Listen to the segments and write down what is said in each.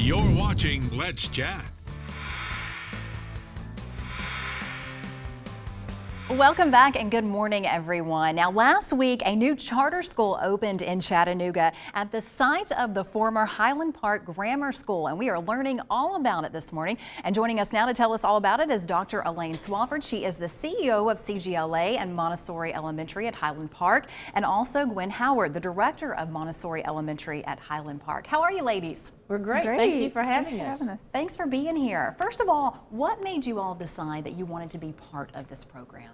You're watching Let's Chat. Welcome back and good morning, everyone. Now, last week, a new charter school opened in Chattanooga at the site of the former Highland Park Grammar School, and we are learning all about it this morning. And joining us now to tell us all about it is Dr. Elaine Swafford. She is the CEO of CGLA and Montessori Elementary at Highland Park, and also Gwen Howard, the director of Montessori Elementary at Highland Park. How are you, ladies? We're great. Thank you for having us. Thanks for being here. First of all, what made you all decide that you wanted to be part of this program?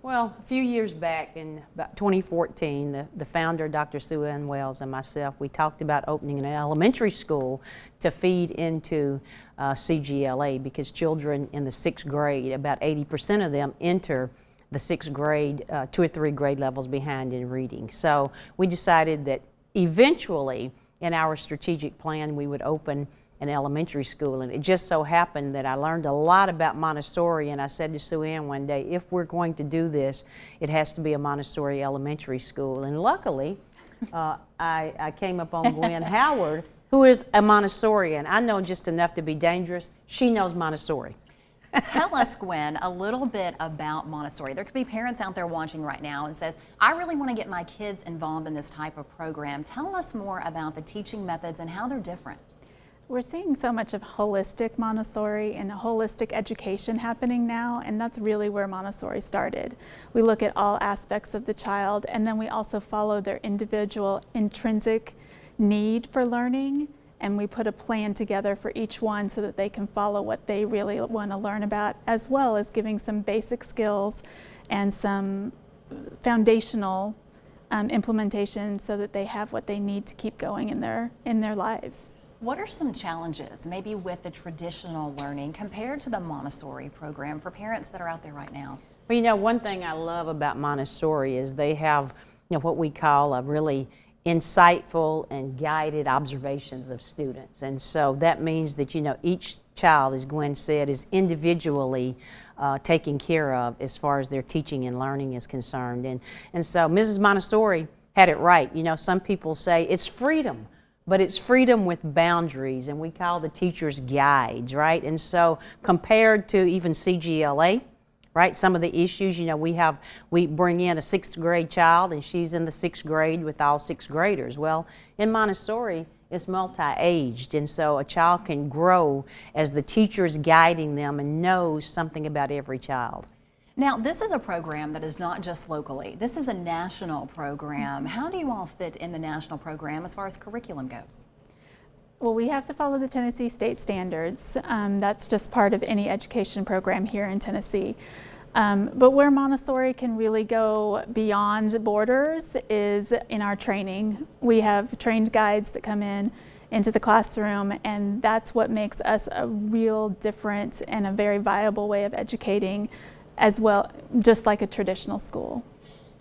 Well, a few years back in about 2014, the founder, Dr. Sue Ann Wells, and myself, we talked about opening an elementary school to feed into CGLA because children in the 6th grade, about 80% of them enter the 6th grade 2 or 3 grade levels behind in reading. So we decided that eventually in our strategic plan we would open an elementary school, and it just so happened that I learned a lot about Montessori, and I said to Sue Ann one day, if we're going to do this, it has to be a Montessori elementary school. And luckily, I came upon Gwen Howard, who is a Montessorian. I know just enough to be dangerous. She knows Montessori. Tell us, Gwen, a little bit about Montessori. There could be parents out there watching right now and says, I really want to get my kids involved in this type of program. Tell us more about the teaching methods and how they're different. We're seeing so much of holistic Montessori and holistic education happening now, and that's really where Montessori started. We look at all aspects of the child, and then we also follow their individual intrinsic need for learning, and we put a plan together for each one so that they can follow what they really want to learn about, as well as giving some basic skills and some foundational implementation so that they have what they need to keep going in their lives. What are some challenges, maybe with the traditional learning compared to the Montessori program for parents that are out there right now? Well, you know, one thing I love about Montessori is they have, you know, what we call a really insightful and guided observations of students. And so that means that, you know, each child, as Gwen said, is individually taken care of as far as their teaching and learning is concerned. And so Mrs. Montessori had it right. You know, some people say it's freedom, but it's freedom with boundaries, and we call the teachers guides, right? And so compared to even CGLA, right, some of the issues, you know, we bring in a 6th grade child and she's in the 6th grade with all 6th graders. Well, in Montessori, it's multi-aged, and so a child can grow as the teacher is guiding them and knows something about every child. Now, this is a program that is not just locally. This is a national program. How do you all fit in the national program as far as curriculum goes? Well, we have to follow the Tennessee state standards. That's just part of any education program here in Tennessee. But where Montessori can really go beyond borders is in our training. We have trained guides that come into the classroom, and that's what makes us a real different and a very viable way of educating as well, just like a traditional school.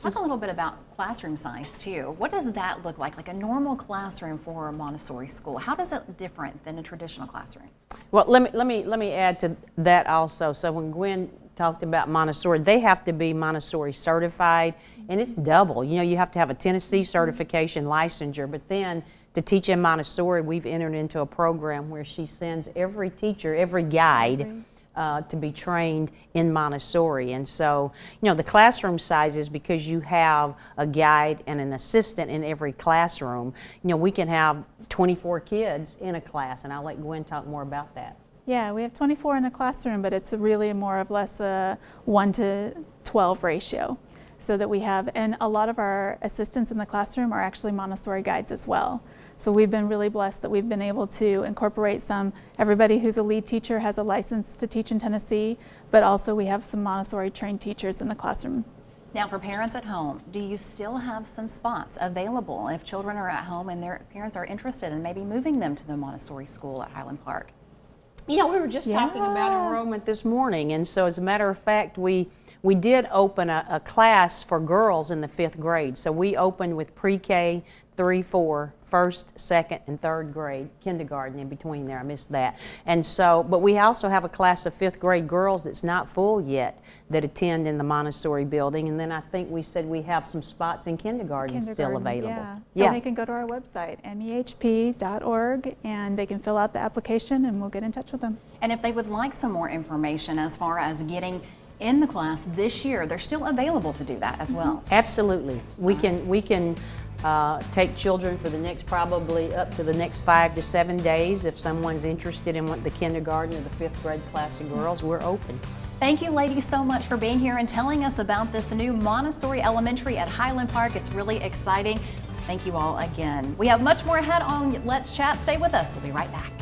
Talk a little bit about classroom size too. What does that look like a normal classroom for a Montessori school? How does it different than a traditional classroom? Well, let me add to that also. So when Gwen talked about Montessori, they have to be Montessori certified, and it's double. You know, you have to have a Tennessee certification licensure, but then to teach in Montessori, we've entered into a program where she sends every teacher, every guide, to be trained in Montessori. And so, you know, the classroom sizes, because you have a guide and an assistant in every classroom, you know, we can have 24 kids in a class, and I'll let Gwen talk more about that. Yeah, we have 24 in a classroom, but it's really more or less a 1:12 ratio. So that we have, and a lot of our assistants in the classroom are actually Montessori guides as well. So we've been really blessed that we've been able to incorporate everybody who's a lead teacher has a license to teach in Tennessee, but also we have some Montessori trained teachers in the classroom. Now, for parents at home, do you still have some spots available if children are at home and their parents are interested in maybe moving them to the Montessori school at Highland Park? You know, we were just talking about enrollment this morning, and so as a matter of fact, we did open a class for girls in the 5th grade. So we opened with pre-K 3, 4, first, second, and third grade, kindergarten in between there, I missed that. And so, but we also have a class of 5th grade girls that's not full yet that attend in the Montessori building, and then I think we said we have some spots in kindergarten still available. Yeah. So they can go to our website, mehp.org, and they can fill out the application and we'll get in touch with them. And if they would like some more information as far as getting in the class this year, they're still available to do that as well. Absolutely. We can take children for the next, probably up to the next 5 to 7 days. If someone's interested in the kindergarten or the 5th grade class of girls, we're open. Thank you ladies so much for being here and telling us about this new Montessori Elementary at Highland Park. It's really exciting. Thank you all again. We have much more ahead on Let's Chat. Stay with us. We'll be right back.